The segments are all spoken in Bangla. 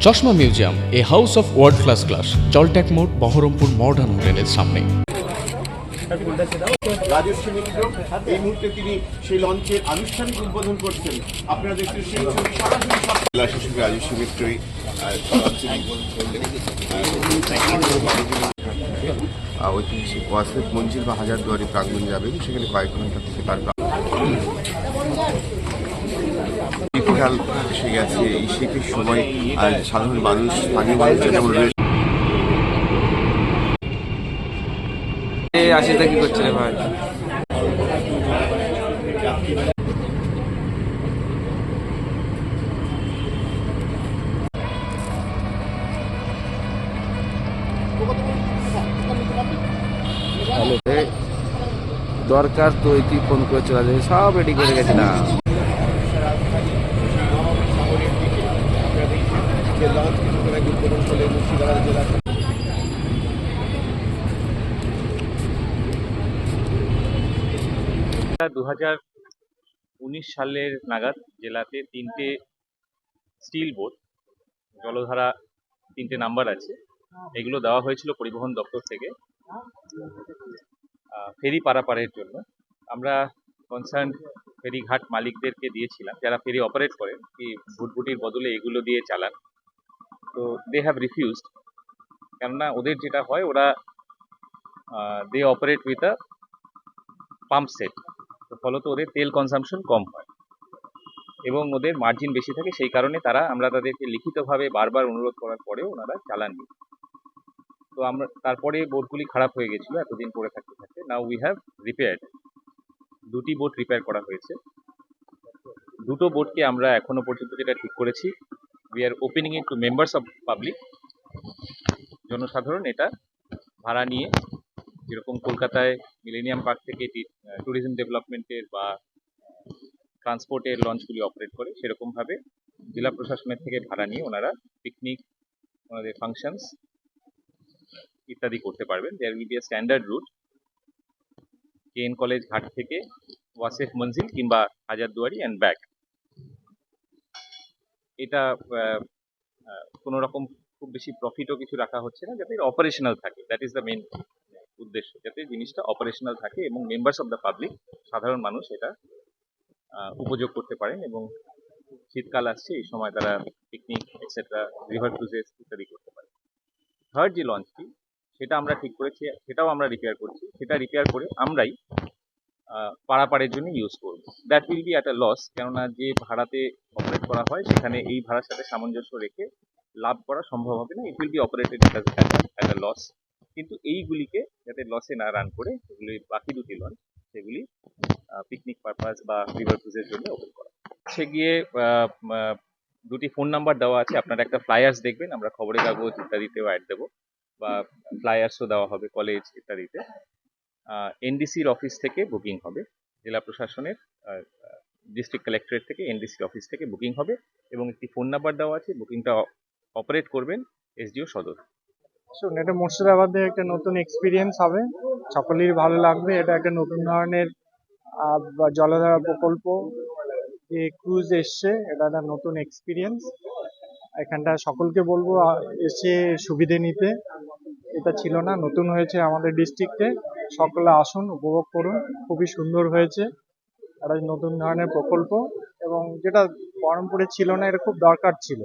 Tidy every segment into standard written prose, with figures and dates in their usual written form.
চশমা museum, a house of world class, জলট্যাক মোড়, বহরমপুর মডার্ন হোটেলের সামনে। রাজস্বী মিত্র এই মুহূর্তে তিনি সেই লঞ্চের আনুষ্ঠানিক উদ্বোধন করছেন। আপনারা দেখছেন সেই ছবি সরাসরি জেলা শাসক রাজস্বী মিত্রই ঐতিহাসিক ওয়াসেফ মঞ্জিল বা হাজারদুয়ারি প্রাঙ্গণ যাবেন, সেখানে কয়েক ঘন্টা থেকে তার বিকাল এসে গেছে। এই শীতের সময় সাধারণ মানুষ, স্থানীয় মানুষজন আশিটা কি করছে রে ভাই? দরকার তো তুই ফোন করে চলে যাবে, সব রেডি করে গেছে না। 2019 সালের নাগাদ জেলাতে 3টে স্টিল বোট, জলধারা 3টে নাম্বার আছে, এগুলো দেওয়া হয়েছিল পরিবহন দপ্তর থেকে ফেরি পারাপারের জন্য। আমরা কনসার্ন ফেরিঘাট মালিকদেরকে দিয়েছিলাম, যারা ফেরি অপারেট করেন, কি ভুটভুটির বদলে এগুলো দিয়ে চালান। তো দে হ্যাভ রিফিউজড, কেননা ওদের যেটা হয়, ওরা they operate with a pump set, তো ফলত ওদের তেল কনজাম্পশন কম হয় এবং ওদের মার্জিন বেশি থাকে। সেই কারণে আমরা তাদেরকে লিখিতভাবে বারবার অনুরোধ করার পরেও ওনারা চালাননি। তো আমরা তারপরে বোটগুলি খারাপ হয়ে গেছিলো এতদিন পরে থাকতে থাকতে। নাও উই হ্যাভ রিপেয়ার্ড, 2টি বোট রিপেয়ার করা হয়েছে। 2টো বোটকে আমরা এখনো পর্যন্ত যেটা ঠিক করেছি, we are opening it to members of public, জনসাধারণ এটা ভাড়া নিয়ে, যেরকম কলকাতায় মিলেনিয়াম পার্ক থেকে ট্যুরিজম ডেভেলপমেন্টের বা ট্রান্সপোর্টের লঞ্চগুলি অপারেট করে, সেরকমভাবে জেলা প্রশাসনের থেকে ভাড়া নিয়ে ওনারা পিকনিক, ওনাদের ফাংশনস ইত্যাদি করতে পারবেন। There will be a standard route KN college Ghat থেকে ওয়াসেফ মঞ্জিল কিংবা হাজারদুয়ারি অ্যান্ড ব্যাক। এটা কোনো রকম খুব বেশি প্রফিটও কিছু রাখা হচ্ছে না, যাতে অপারেশনাল থাকে। দ্যাট ইজ দ্য মেন উদ্দেশ্য, যাতে জিনিসটা অপারেশনাল থাকে এবং মেম্বার্স অফ দ্য পাবলিক, সাধারণ মানুষ এটা উপযোগ করতে পারেন। এবং শীতকাল আসছে, এই সময় তারা পিকনিক এক্সেট্রা, রিভার ক্রুজেস ইত্যাদি করতে পারে। থার্ড যে লঞ্চটি, সেটা আমরা ঠিক করেছি, সেটাও আমরা রিপেয়ার করছি। সেটা রিপেয়ার করে আমরাই পারাপারের জন্য ইউজ করব। That will be at a loss, কেননা যে ভাড়াতে অপারেট করা হয় সেখানে এই ভাড়ার সাথে সামঞ্জস্য রেখে লাভ করা সম্ভব হবে না। It will be operated at a loss. কিন্তু এইগুলিকে যাতে লসে না রান করে, এগুলি বাকি 2টি লঞ্চ, সেগুলি পিকনিক পারপাস বা রিভার ক্রুজের জন্য ওপেন করা সে গিয়ে 2টি ফোন নাম্বার দেওয়া আছে। আপনারা একটা ফ্লায়ার্স দেখবেন, আমরা খবরের কাগজ ইত্যাদিতেও অ্যাড দেবো, বা ফ্লায়ার্সও দেওয়া হবে কলেজ ইত্যাদিতে। এনডিসির অফিস থেকে বুকিং হবে, জেলা প্রশাসনের ডিস্ট্রিক্ট কালেক্টরেট থেকে এনডিসির অফিস থেকে বুকিং হবে, এবং একটি ফোন নাম্বার দেওয়া আছে। বুকিংটা অপারেট করবেন এসডিও সদর। শুনুন, এটা মুর্শিদাবাদে একটা নতুন এক্সপিরিয়েন্স হবে, সকলেরই ভালো লাগবে। এটা একটা নতুন ধরনের জলধারা প্রকল্প, যে ক্রুজ এসছে, এটা একটা নতুন এক্সপিরিয়েন্স। এখানটা সকলকে বলবো এসে সুবিধে নিতে। এটা ছিল না, নতুন হয়েছে আমাদের ডিস্ট্রিক্টে। সকলে আসুন, উপভোগ করুন, খুবই সুন্দর হয়েছে। এটা নতুন ধরনের প্রকল্প, এবং যেটা বহরমপুরে ছিল না, এটা খুব দরকার ছিল।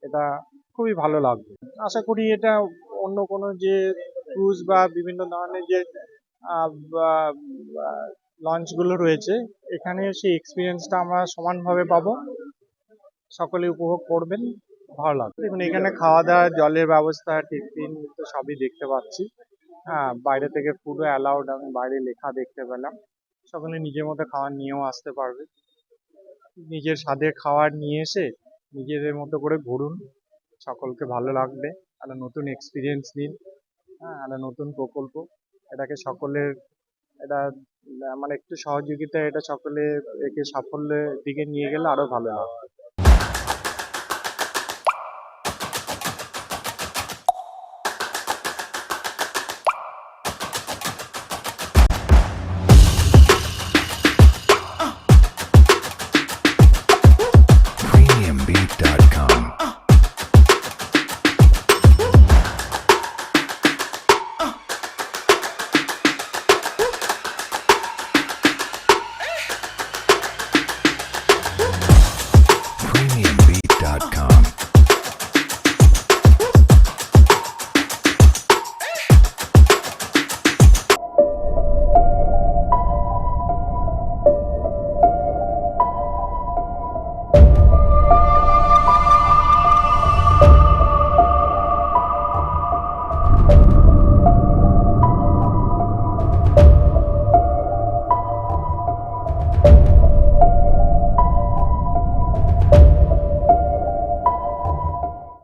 এটা খুবই ভালো লাগবে। আশা করি এটা অন্য কোনো যে ক্রুজ বা বিভিন্ন ধরনের যে লঞ্চগুলো রয়েছে, এখানে সেই এক্সপিরিয়েন্সটা আমরা সমানভাবে পাবো। সকলে উপভোগ করবেন, ভালো লাগবে। দেখুন, এখানে খাওয়া দাওয়া, জলের ব্যবস্থা, টিফিন তো সবই দেখতে পাচ্ছি। হ্যাঁ, বাইরে থেকে ফুডও অ্যালাউড, আমি বাইরে লেখা দেখতে পেলাম। সকলে নিজের মতো খাবার নিয়েও আসতে পারবে। নিজের স্বাদের খাবার নিয়ে এসে নিজেদের মতো করে ঘুরুন, সকলকে ভালো লাগবে। একটা নতুন এক্সপিরিয়েন্স নিন। হ্যাঁ, একটা নতুন প্রকল্প, এটাকে সকলের এটা মানে একটু সহযোগিতা, এটা সকলে একে সাফল্যের দিকে নিয়ে গেলে আরো ভালো লাগবে।